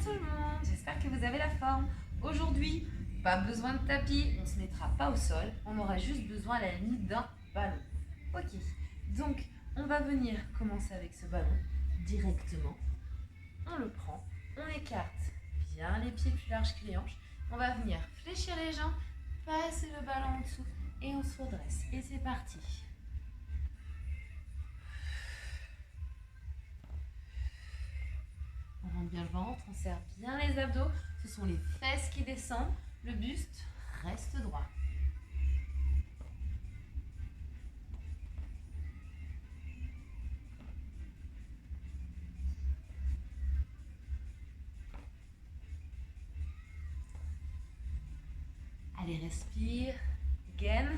tout le monde, j'espère que vous avez la forme. Aujourd'hui, pas besoin de tapis, on ne se mettra pas au sol, on aura juste besoin à la limite d'un ballon. Ok, donc on va venir commencer avec ce ballon directement. On le prend, on écarte bien les pieds plus larges que les hanches. On va venir fléchir les jambes, passer le ballon en dessous et on se redresse. Et c'est parti. On rentre bien le ventre, on serre bien les abdos. Ce sont les fesses qui descendent. Le buste reste droit. Allez, respire. Again.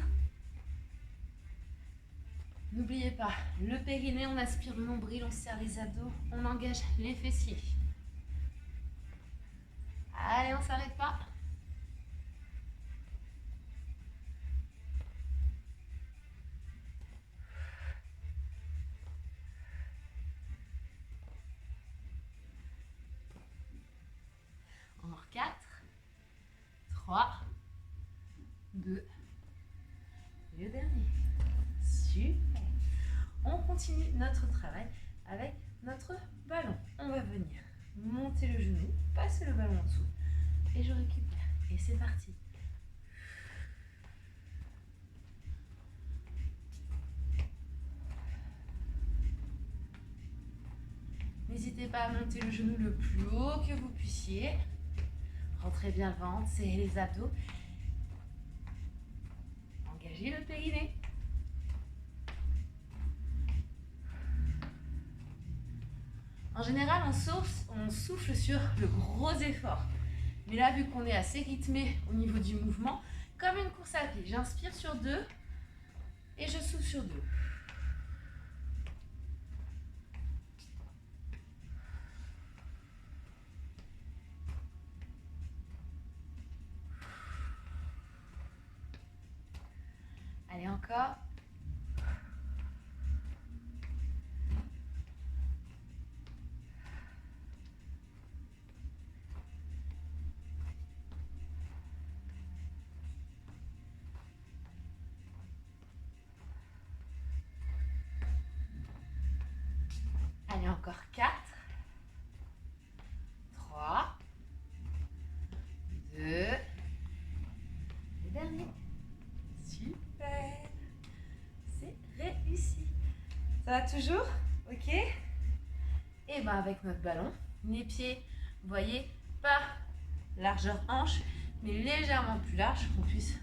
N'oubliez pas, le périnée, on aspire le nombril, on serre les abdos, on engage les fessiers. Allez, on ne s'arrête pas. Encore 4, 3, 2, le dernier. Super. On continue notre travail avec notre ballon. On va venir monter le genou, passer le ballon en dessous et je récupère. Et c'est parti. N'hésitez pas à monter le genou le plus haut que vous puissiez. Rentrez bien le ventre, serrez les abdos. Engagez le périnée. En général, on souffle sur le gros effort. Mais là, vu qu'on est assez rythmé au niveau du mouvement, comme une course à pied, j'inspire sur 2 et je souffle sur 2. Allez, encore. Allez, encore 4, 3, 2, le dernier. Super. C'est réussi. Ça va toujours? Ok. Et bien avec notre ballon, les pieds, vous voyez, pas largeur hanche, mais légèrement plus large, pour qu'on puisse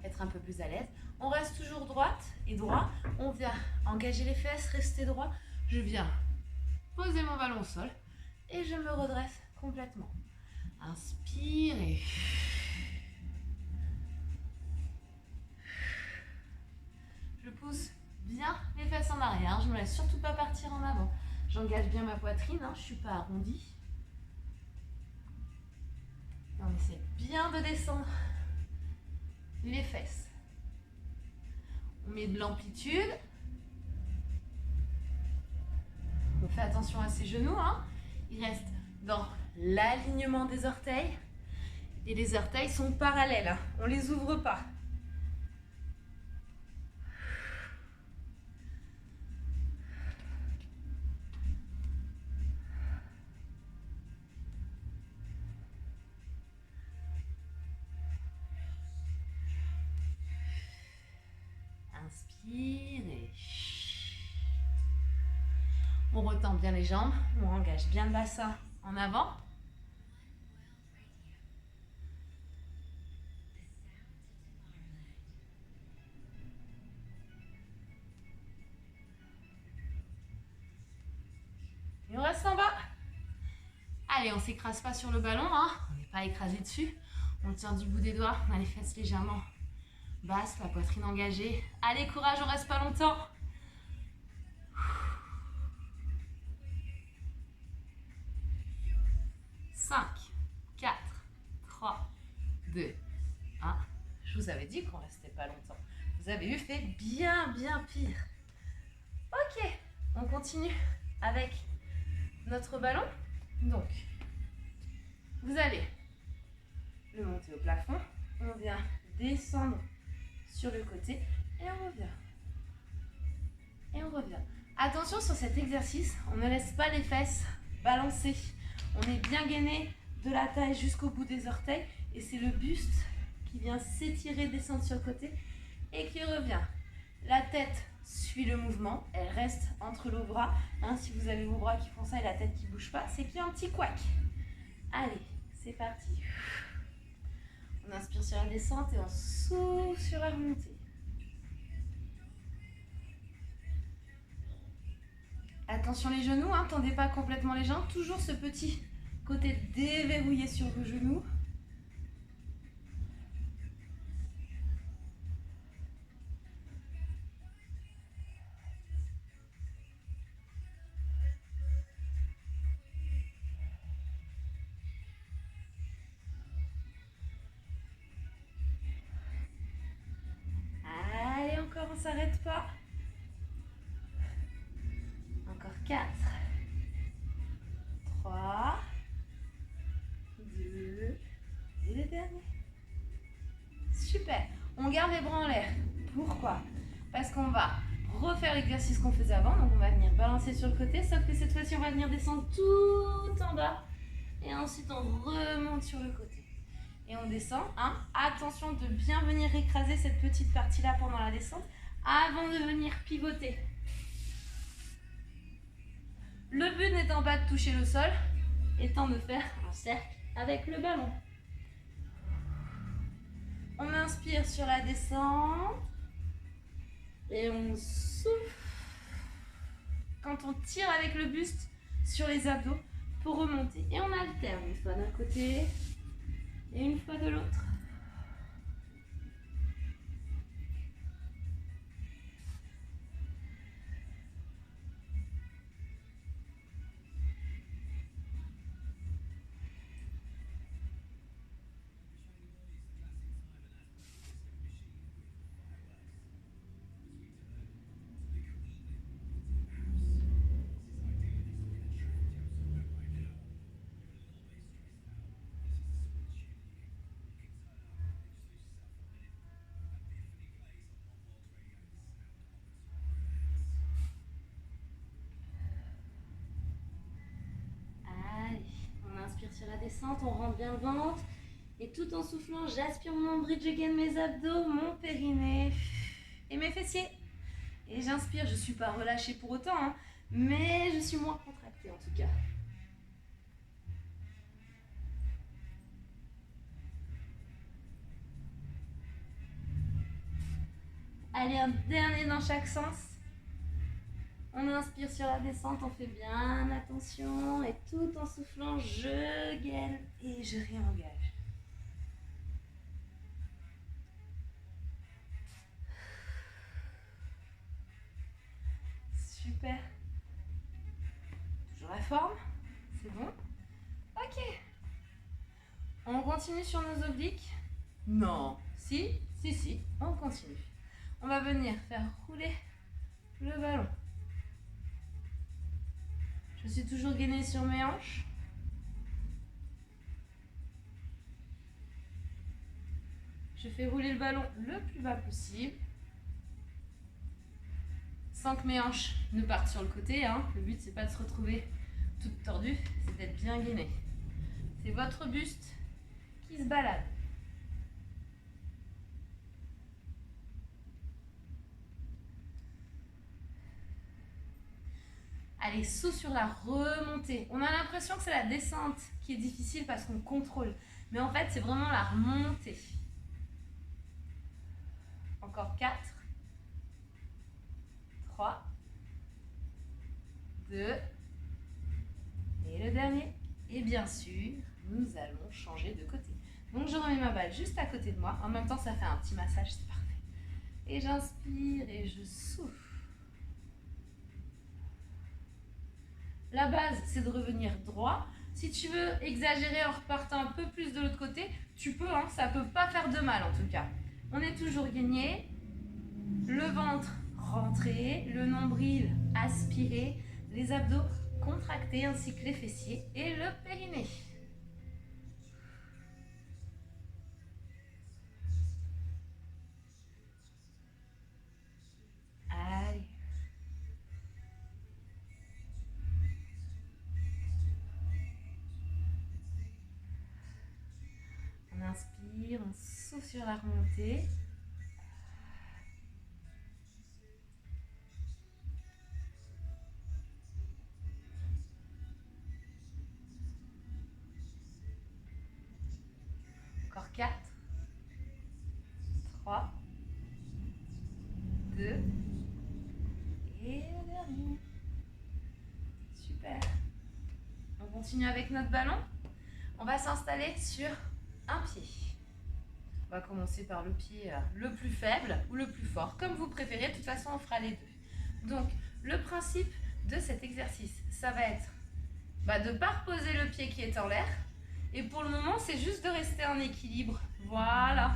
être un peu plus à l'aise. On reste toujours droite et droit. On vient engager les fesses, rester droit. Je viens poser mon ballon au sol et je me redresse complètement. Inspire et... Je pousse bien les fesses en arrière. Je ne me laisse surtout pas partir en avant. J'engage bien ma poitrine, je ne suis pas arrondie. On essaie bien de descendre les fesses. On met de l'amplitude. On fait attention à ses genoux. Ils restent dans l'alignement des orteils. Et les orteils sont parallèles. On ne les ouvre pas. Inspire et... On retend bien les jambes, on engage bien le bassin en avant. Et on reste en bas. Allez, on ne s'écrase pas sur le ballon, on n'est pas écrasé dessus. On tient du bout des doigts, on a les fesses légèrement basses, la poitrine engagée. Allez, courage, on reste pas longtemps. Cinq, 4, 3, 2, 1. Je vous avais dit qu'on restait pas longtemps. Vous avez eu fait bien pire. Ok, on continue avec notre ballon. Donc, Vous allez le monter au plafond. On vient descendre sur le côté et on revient. Et on revient. Attention sur cet exercice, on ne laisse pas les fesses balancer. On est bien gainé de la taille jusqu'au bout des orteils et c'est le buste qui vient s'étirer, descendre sur le côté et qui revient. La tête suit le mouvement, elle reste entre les bras. Si vous avez vos bras qui font ça et la tête qui ne bouge pas, c'est qu'il y a un petit couac. Allez, c'est parti. On inspire sur la descente et on souffle sur la remontée. Attention les genoux, tendez pas complètement les jambes. Toujours ce petit côté déverrouillé sur vos genoux. Allez, encore, on ne s'arrête pas. Encore 4, 3, 2, et le dernier. Super. On garde les bras en l'air. Pourquoi? Parce qu'on va refaire l'exercice qu'on faisait avant. Donc on va venir balancer sur le côté, sauf que cette fois-ci on va venir descendre tout en bas. Et ensuite on remonte sur le côté. Et on descend. Attention de bien venir écraser cette petite partie-là pendant la descente avant de venir pivoter. Le but n'étant pas de toucher le sol, étant de faire un cercle avec le ballon. On inspire sur la descente et on souffle quand on tire avec le buste sur les abdos pour remonter. Et on alterne une fois d'un côté et une fois de l'autre. Sur la descente, on rentre bien le ventre et tout en soufflant, j'aspire mon nombril, je gaine mes abdos, mon périnée et mes fessiers. Et j'inspire, je ne suis pas relâchée pour autant, mais je suis moins contractée en tout cas. Allez, un dernier dans chaque sens. On inspire sur la descente, on fait bien attention et tout en soufflant, je gaine et je réengage. Super. Toujours la forme, c'est bon. Ok. On continue sur nos obliques. Non. Si, on continue. On va venir faire rouler le ballon. Je suis toujours gainée sur mes hanches. Je fais rouler le ballon le plus bas possible. Sans que mes hanches ne partent sur le côté. Le but, c'est pas de se retrouver toute tordue, c'est d'être bien gainée. C'est votre buste qui se balade. Allez, saut sur la remontée. On a l'impression que c'est la descente qui est difficile parce qu'on contrôle. Mais en fait, c'est vraiment la remontée. Encore 4, 3, 2, et le dernier. Et bien sûr, nous allons changer de côté. Donc, je remets ma balle juste à côté de moi. En même temps, ça fait un petit massage, c'est parfait. Et j'inspire et je souffle. La base, c'est de revenir droit. Si tu veux exagérer en repartant un peu plus de l'autre côté, tu peux, ça ne peut pas faire de mal en tout cas. On est toujours gainé. Le ventre rentré, le nombril aspiré, les abdos contractés ainsi que les fessiers et le périnée. inspire, on souffle sur la remontée. Encore 4, 3, 2, et le dernier. Super. On continue avec notre ballon. On va s'installer sur un pied. On va commencer par le pied le plus faible ou le plus fort, comme vous préférez. De toute façon, on fera les deux. Donc, le principe de cet exercice, ça va être de ne pas reposer le pied qui est en l'air. Et pour le moment, c'est juste de rester en équilibre. Voilà.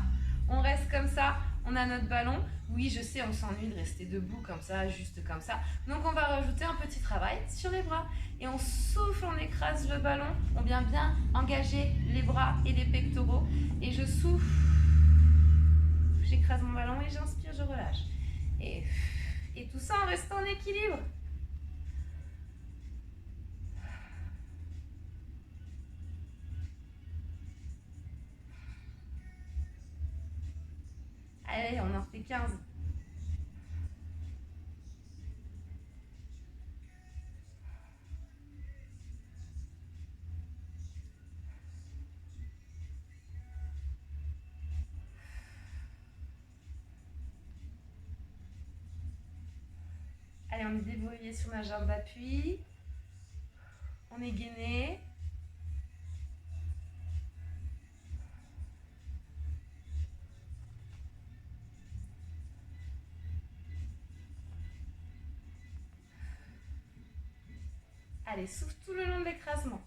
On reste comme ça. On a notre ballon. Oui, je sais, on s'ennuie de rester debout comme ça, juste comme ça. Donc, on va rajouter un petit travail sur les bras. Et on souffle, on écrase le ballon. On vient bien engager les bras et les pectoraux. Et je souffle. J'écrase mon ballon et j'inspire, je relâche. Et tout ça en restant en équilibre. Allez, on en fait 15. Allez, on est débrouillé sur ma jambe d'appui. On est gainé. Allez, souffle tout le long de l'écrasement.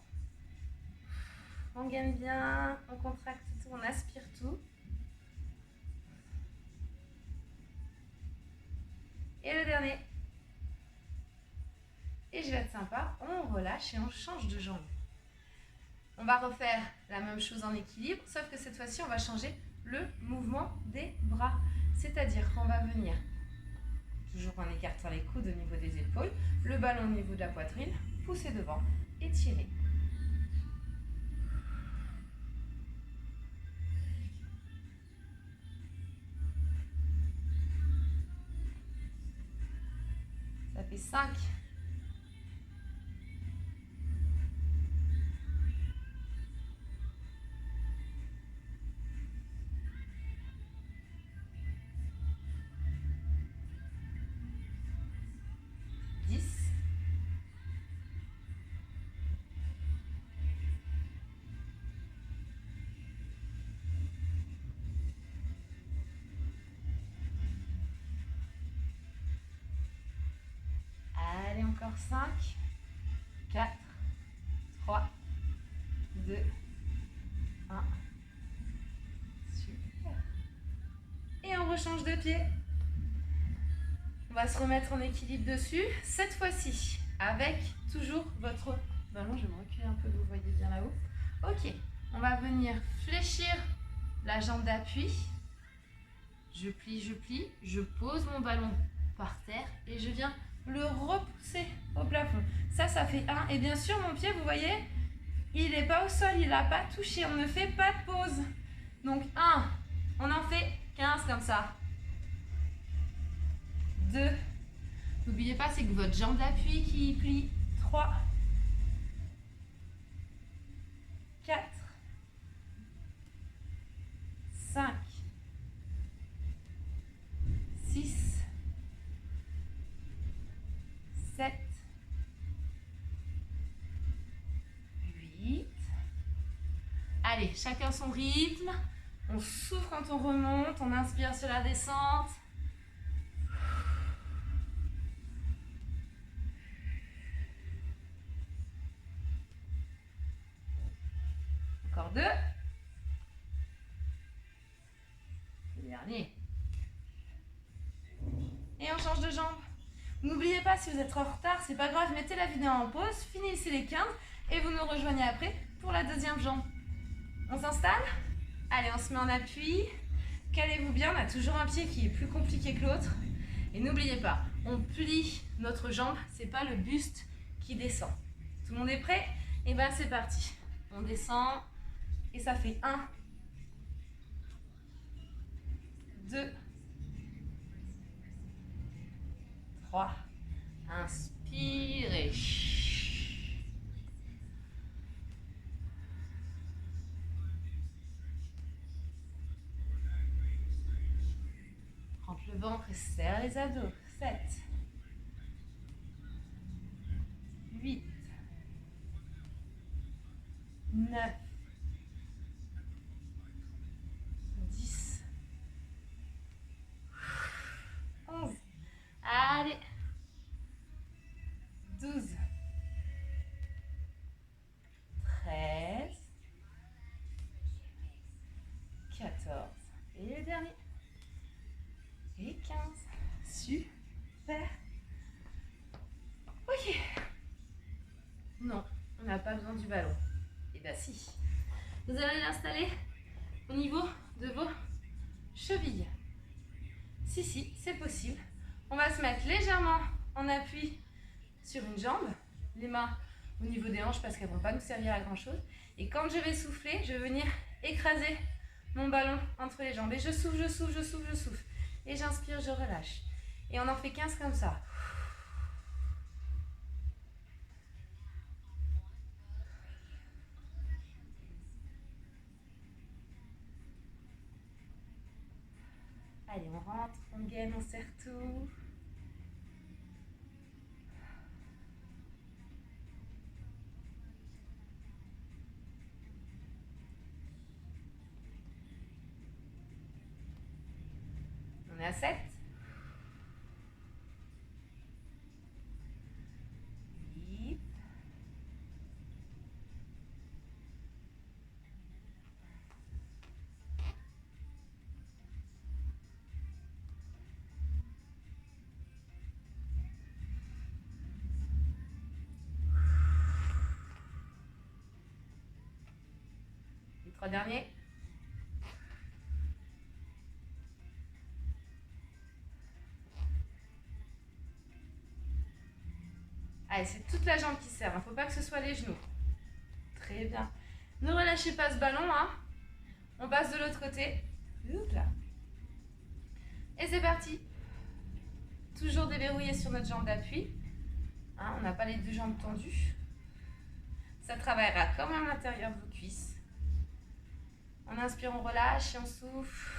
On gaine bien, on contracte tout, on aspire tout. Et le dernier. Et je vais être sympa, on relâche et on change de jambe. On va refaire la même chose en équilibre, sauf que cette fois-ci, on va changer le mouvement des bras. C'est-à-dire qu'on va venir, toujours en écartant les coudes au niveau des épaules, le ballon au niveau de la poitrine, pousser devant et tirer. Ça fait 5. 10. Allez, encore 5, 4, 3, 2, 1. Super. Et on rechange de pied. On va se remettre en équilibre dessus. Cette fois-ci, avec toujours votre ballon. Je vais me reculer un peu, vous voyez bien là-haut. Ok, on va venir fléchir la jambe d'appui. Je plie, je pose mon ballon par terre et je viens le repousser au plafond. Ça fait 1. Et bien sûr, mon pied, vous voyez, il n'est pas au sol, il n'a pas touché. On ne fait pas de pause. Donc 1, on en fait 15 comme ça. 2, n'oubliez pas, c'est que votre jambe d'appui qui plie. 3, 4, 5, 6, 7, 8. Allez, chacun son rythme. On souffle quand on remonte, on inspire sur la descente. Encore 2. Le dernier. Et on change de jambe. N'oubliez pas, si vous êtes en retard, c'est pas grave, mettez la vidéo en pause, finissez les 15 et vous nous rejoignez après pour la deuxième jambe. On s'installe? Allez, on se met en appui. Calez-vous bien, on a toujours un pied qui est plus compliqué que l'autre. Et n'oubliez pas, on plie notre jambe, c'est pas le buste qui descend. Tout le monde est prêt? Et bien c'est parti. On descend et ça fait 1, 2, 3. Inspirez. Rentre le ventre et serre les abdos. 7, 8, 9, 10, 11. Allez. 12, 13, 14. Et le dernier. Et 15. Super. Ok. Non, on n'a pas besoin du ballon. Et bien si. Vous allez l'installer au niveau de vos chevilles. Si, c'est possible. On va se mettre légèrement en appui sur une jambe. Les mains au niveau des hanches parce qu'elles ne vont pas nous servir à grand chose. Et quand je vais souffler, je vais venir écraser mon ballon entre les jambes. Et je souffle, je souffle, je souffle, je souffle. Et j'inspire, je relâche. Et on en fait 15 comme ça. Allez, on rentre, on gaine, on serre tout. On est à 7. 8. 3 derniers. Allez, c'est toute la jambe qui serre. Il ne faut pas que ce soit les genoux. Très bien. Ne relâchez pas ce ballon. Hein. On passe de l'autre côté. Là. Et c'est parti. Toujours déverrouillé sur notre jambe d'appui. Hein, on n'a pas les deux jambes tendues. Ça travaillera quand même à l'intérieur de vos cuisses. On inspire, on relâche et on souffle.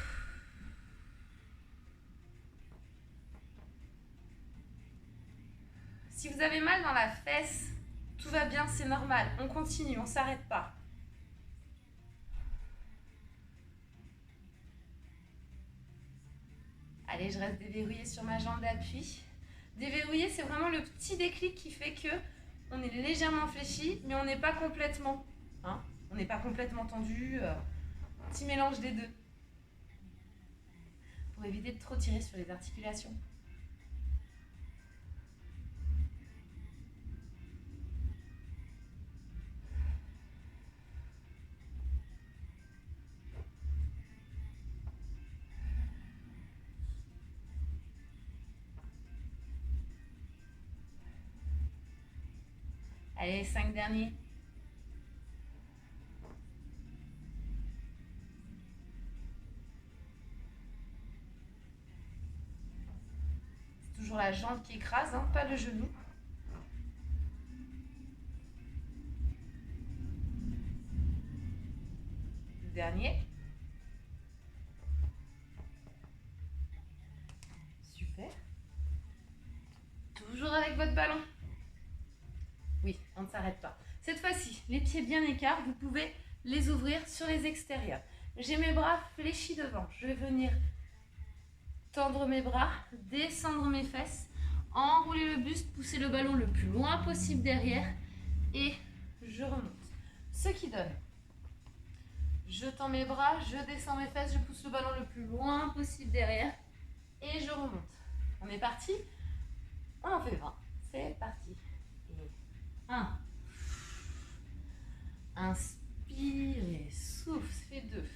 Si vous avez mal dans la fesse, tout va bien, c'est normal. On continue, on ne s'arrête pas. Allez, je reste déverrouillée sur ma jambe d'appui. Déverrouiller, c'est vraiment le petit déclic qui fait que on est légèrement fléchi, mais on n'est pas complètement. Hein, on n'est pas complètement tendu. Petit mélange des deux. Pour éviter de trop tirer sur les articulations. Allez, 5 derniers. C'est toujours la jambe qui écrase, hein, pas le genou. Le dernier. Super. Toujours avec votre ballon. Oui, on ne s'arrête pas. Cette fois-ci, les pieds bien écarts, vous pouvez les ouvrir sur les extérieurs. J'ai mes bras fléchis devant. Je vais venir tendre mes bras, descendre mes fesses, enrouler le buste, pousser le ballon le plus loin possible derrière et je remonte. Ce qui donne. Je tends mes bras, je descends mes fesses, je pousse le ballon le plus loin possible derrière et je remonte. On est parti? On en fait 20. C'est parti. 1. Inspirez, souffle, ça fait 2.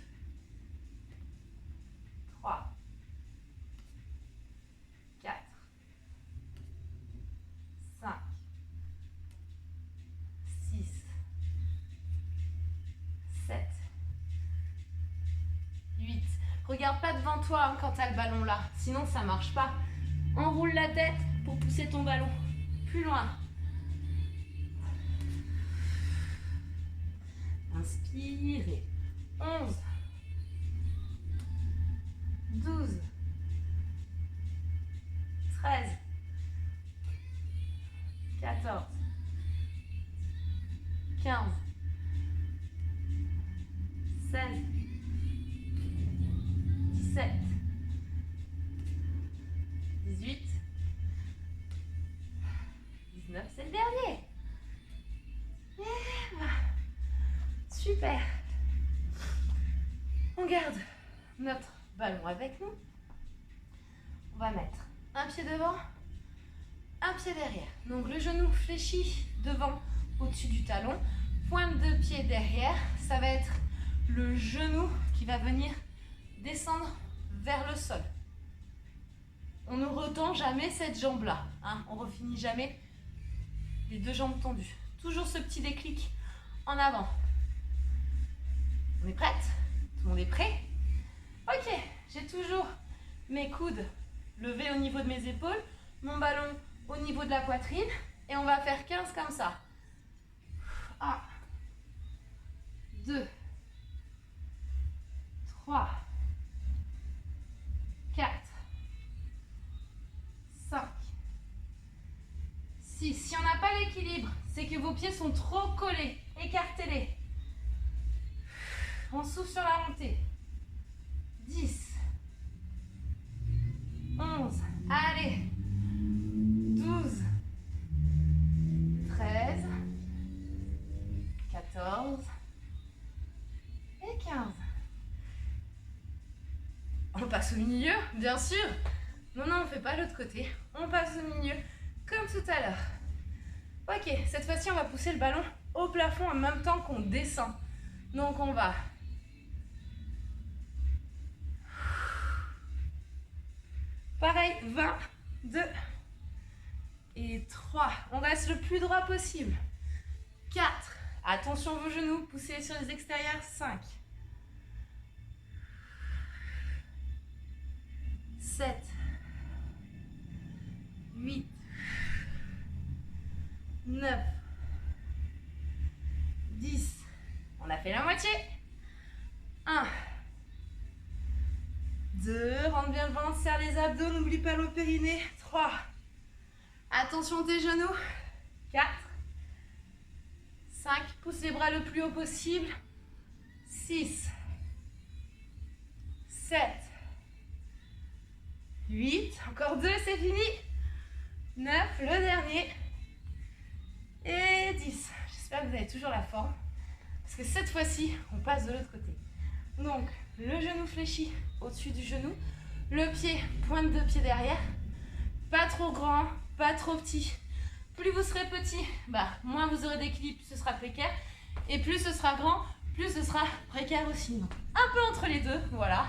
3. 4. 5. 6. 7. 8. Regarde pas devant toi hein, quand tu as le ballon là, sinon ça marche pas. Enroule la tête pour pousser ton ballon plus loin. Inspirez. 11, 12, 13, 14, 15, 16, 17, 18, 19, c'est le dernier. Et voilà. Super. On garde notre ballon avec nous. On va mettre un pied devant, un pied derrière. Donc le genou fléchi devant, au-dessus du talon. Pointe de pied derrière. Ça va être le genou qui va venir descendre vers le sol. On ne retend jamais cette jambe-là. Hein. On ne refinit jamais les deux jambes tendues. Toujours ce petit déclic en avant. On est prête? Tout le monde est prêt? Ok, j'ai toujours mes coudes levés au niveau de mes épaules, mon ballon au niveau de la poitrine, et on va faire 15 comme ça. 1, 2, 3, 4, 5, 6. Si on n'a pas l'équilibre, c'est que vos pieds sont trop collés. Écartez-les. On souffle sur la montée. 10, 11, allez, 12, 13, 14 et 15. On passe au milieu, bien sûr. Non, on ne fait pas l'autre côté. On passe au milieu, comme tout à l'heure. Ok, cette fois-ci, on va pousser le ballon au plafond en même temps qu'on descend. Donc, on va... Pareil, 20, 2 et 3. On reste le plus droit possible. 4. Attention vos genoux, poussez sur les extérieurs. 5. 7. 8. 9. 10. On a fait la moitié. 1. 2, rentre bien le ventre, serre les abdos, n'oublie pas le périnée. 3, attention tes genoux. 4, 5, pousse les bras le plus haut possible. 6, 7, 8, encore 2, c'est fini. 9, le dernier. Et 10. J'espère que vous avez toujours la forme. Parce que cette fois-ci, on passe de l'autre côté. Donc, le genou fléchi au-dessus du genou. Le pied, pointe de pied derrière. Pas trop grand, pas trop petit. Plus vous serez petit, moins vous aurez d'équilibre, ce sera précaire. Et plus ce sera grand, plus ce sera précaire aussi. Donc, un peu entre les deux, voilà.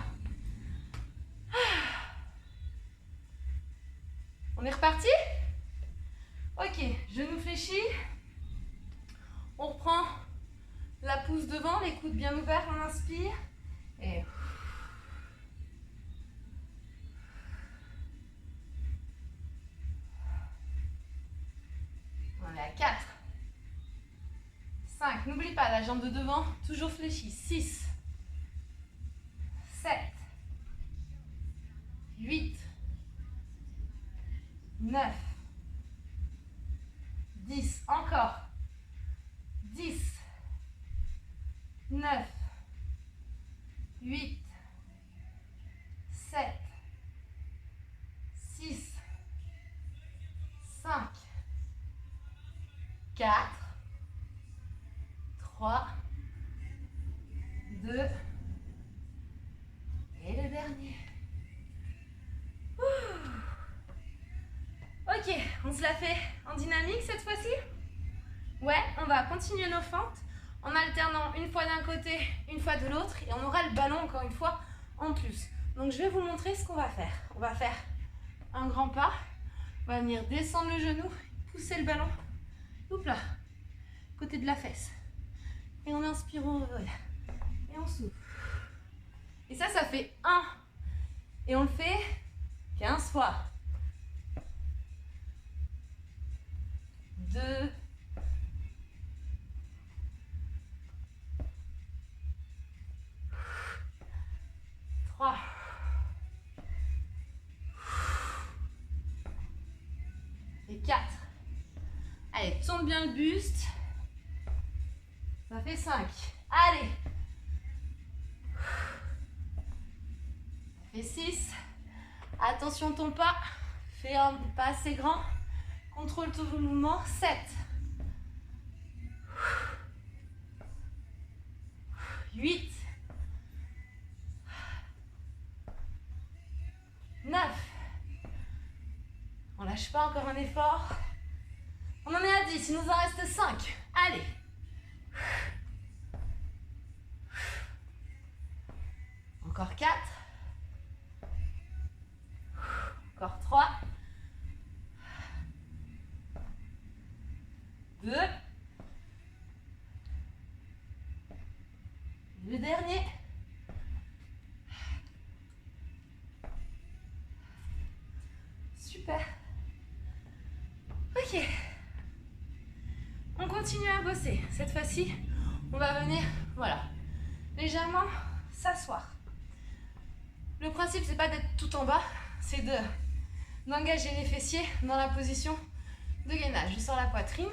On est reparti? Ok, genou fléchi. On reprend la pousse devant, les coudes bien ouverts, on inspire. Et... on est à 4. 5. N'oublie pas la jambe de devant, toujours fléchie. 6. 7. 8. 9. 10. Encore. 10. 9. 8. 7. 6. 5. 4. 3. 2. Et le dernier. Ok, on se la fait en dynamique cette fois-ci? Ouais, on va continuer nos fentes en alternant une fois d'un côté, une fois de l'autre, et on aura le ballon encore une fois en plus. Donc je vais vous montrer ce qu'on va faire. On va faire un grand pas, on va venir descendre le genou, pousser le ballon, hop là, côté de la fesse. Et on inspire, on revole, et on souffle. Et ça fait 1. Et on le fait 15 fois. 2. 3. Et 4. Allez, tourne bien le buste. Ça fait 5. Allez. Ça fait 6. Attention ton pas. Fais un pas assez grand. Contrôle tout le mouvement. 7. 8. 9. On lâche pas, encore un effort. On en est à 10, il nous en reste 5. Allez. Encore 4. Encore 3. 2. Le dernier. Super. Ok. On continue à bosser. Cette fois-ci, on va venir, voilà, légèrement s'asseoir. Le principe, c'est pas d'être tout en bas, c'est d'engager les fessiers dans la position de gainage. Je sors la poitrine.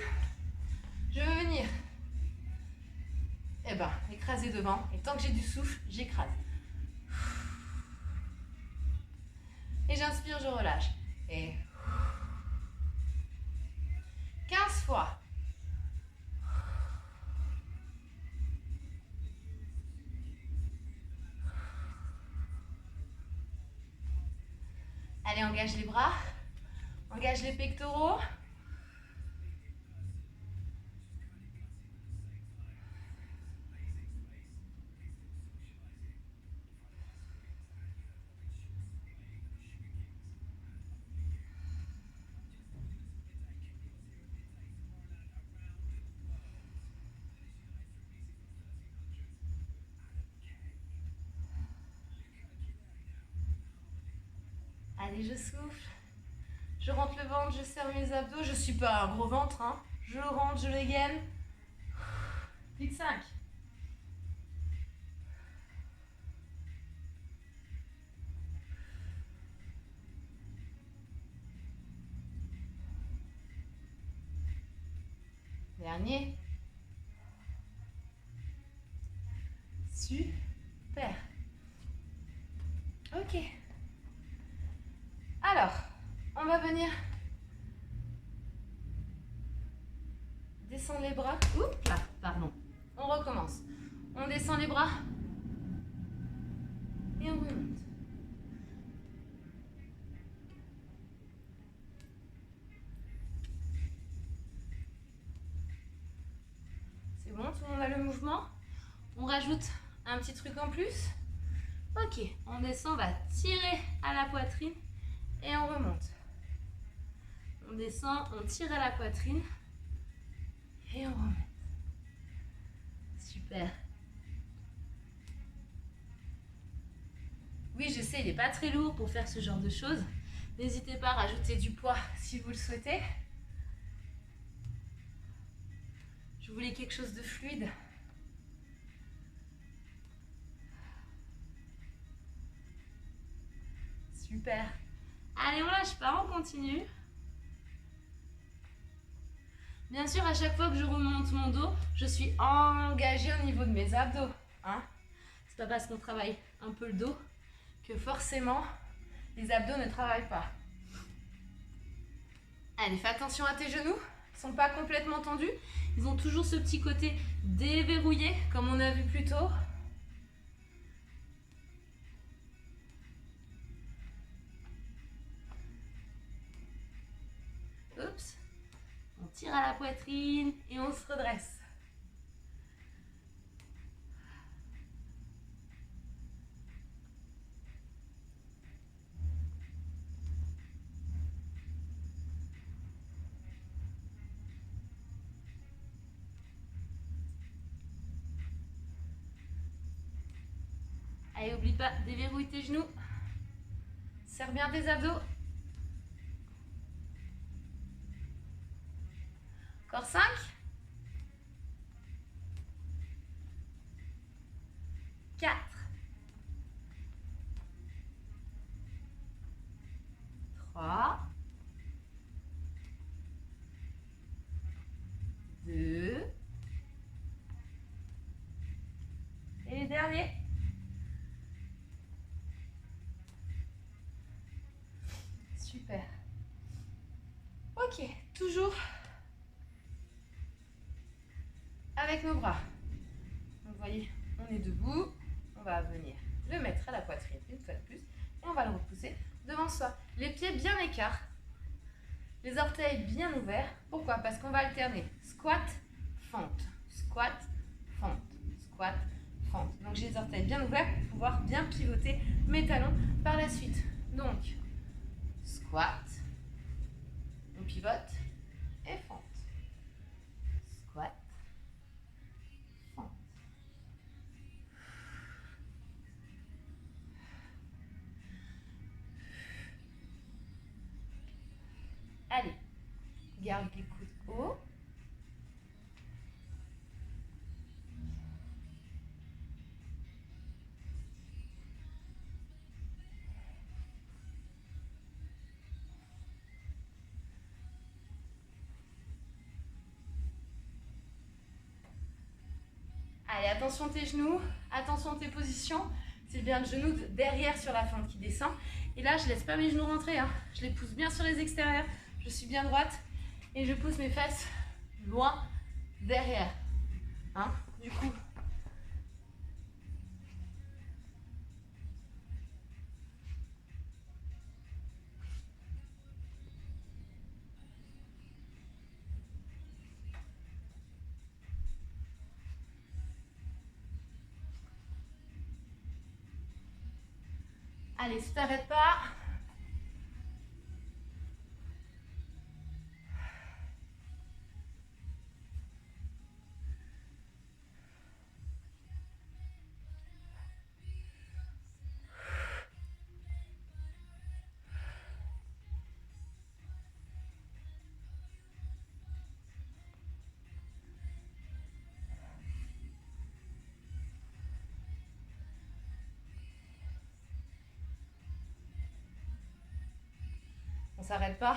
Je veux venir écraser devant. Et tant que j'ai du souffle, j'écrase. Et j'inspire, je relâche. Et 15 fois. Allez, engage les bras. Engage les pectoraux. Allez, je souffle. Je rentre le ventre, je serre mes abdos. Je ne suis pas un gros ventre, hein. Je le rentre, je les gaine. Plus que 5. Dernier. Super. Ok. Alors, on va venir descendre les bras. Oups, là, pardon. On recommence. On descend les bras et on remonte. C'est bon, tout le monde a le mouvement. On rajoute un petit truc en plus. Ok, on descend, on va tirer à la poitrine et on remonte. On descend, on tire à la poitrine et on remonte. Super. Oui, je sais, il n'est pas très lourd pour faire ce genre de choses. N'hésitez pas à rajouter du poids si vous le souhaitez. Je voulais quelque chose de fluide. Super. Allez, on lâche pas, on continue. Bien sûr, à chaque fois que je remonte mon dos, je suis engagée au niveau de mes abdos. Hein? C'est pas parce qu'on travaille un peu le dos que forcément les abdos ne travaillent pas. Allez, fais attention à tes genoux. Ils ne sont pas complètement tendus. Ils ont toujours ce petit côté déverrouillé, comme on a vu plus tôt. Oups. On tire à la poitrine et on se redresse. Allez, oublie pas, déverrouille tes genoux. Serre bien tes abdos. Encore 5. 4. 3. 2. Et les derniers. Super. Ok, toujours avec nos bras. Donc vous voyez, on est debout. On va venir le mettre à la poitrine une fois de plus. Et on va le repousser devant soi. Les pieds bien écarts. Les orteils bien ouverts. Pourquoi? Parce qu'on va alterner squat, fente, squat, fente, squat, fente. Donc j'ai les orteils bien ouverts pour pouvoir bien pivoter mes talons par la suite. Donc, squat, on pivote et fente. Squat, fente. Allez, garde les coudes hauts. Allez, attention tes genoux, attention tes positions. C'est bien le genou derrière sur la fente qui descend. Et là, je ne laisse pas mes genoux rentrer. Hein. Je les pousse bien sur les extérieurs. Je suis bien droite. Et je pousse mes fesses loin derrière. Hein. Du coup, allez, si tu t'arrêtes pas. On s'arrête pas.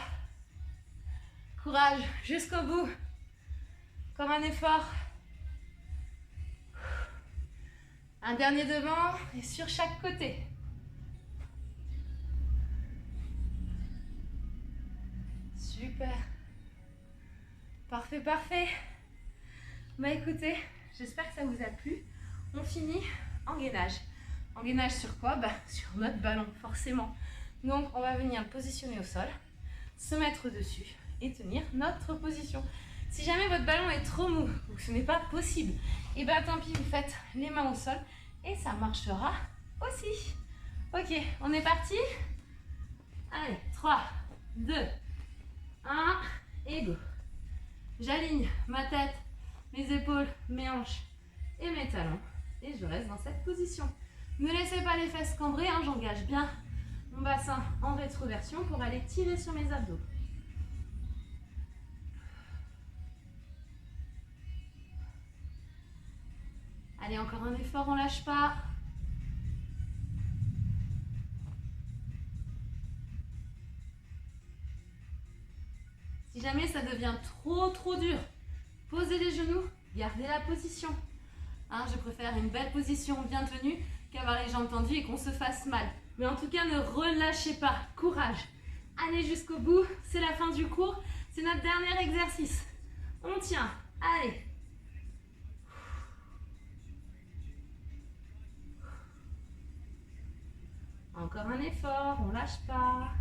Courage, jusqu'au bout. Comme un effort. Un dernier devant et sur chaque côté. Super. Parfait, parfait. Bah écoutez, j'espère que ça vous a plu. On finit en gainage. En gainage sur quoi? Bah sur notre ballon, forcément. Donc on va venir le positionner au sol, se mettre dessus et tenir notre position. Si jamais votre ballon est trop mou ou que ce n'est pas possible, et bah tant pis, vous faites les mains au sol et ça marchera aussi. Ok, on est parti? Allez, 3, 2, 1 et go. J'aligne ma tête, mes épaules, mes hanches et mes talons. Et je reste dans cette position. Ne laissez pas les fesses cambrer, hein, j'engage bien mon bassin en rétroversion pour aller tirer sur mes abdos. Allez, encore un effort, on ne lâche pas. Si jamais ça devient trop dur, posez les genoux, gardez la position. Hein, je préfère une belle position bien tenue qu'avoir les jambes tendues et qu'on se fasse mal. Mais en tout cas, ne relâchez pas. Courage. Allez jusqu'au bout. C'est la fin du cours. C'est notre dernier exercice. On tient. Allez. Encore un effort. On ne lâche pas.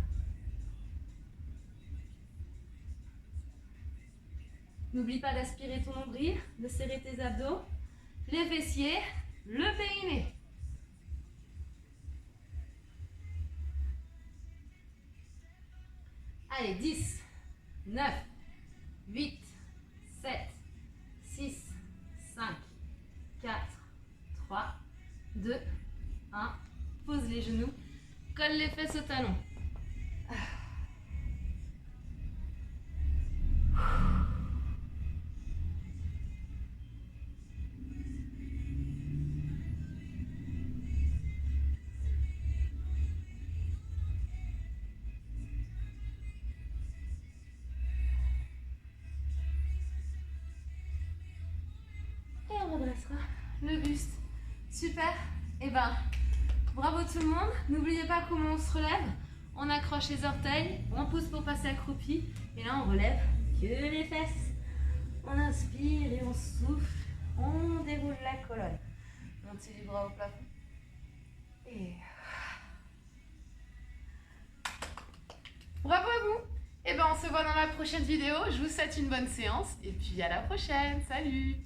N'oublie pas d'aspirer ton nombril, de serrer tes abdos, les fessiers, le périnée. Allez, 10, 9, 8, 7, 6, 5, 4, 3, 2, 1. Pose les genoux. Colle les fesses au talon. Et on redressera le buste. Super. Et ben, bravo tout le monde. N'oubliez pas comment on se relève. On accroche les orteils, on pousse pour passer accroupi. Et là, on relève que les fesses. On inspire et on souffle. On déroule la colonne. Montez les bras au plafond. Et... bravo à vous. Et ben, on se voit dans la prochaine vidéo. Je vous souhaite une bonne séance. Et puis à la prochaine. Salut.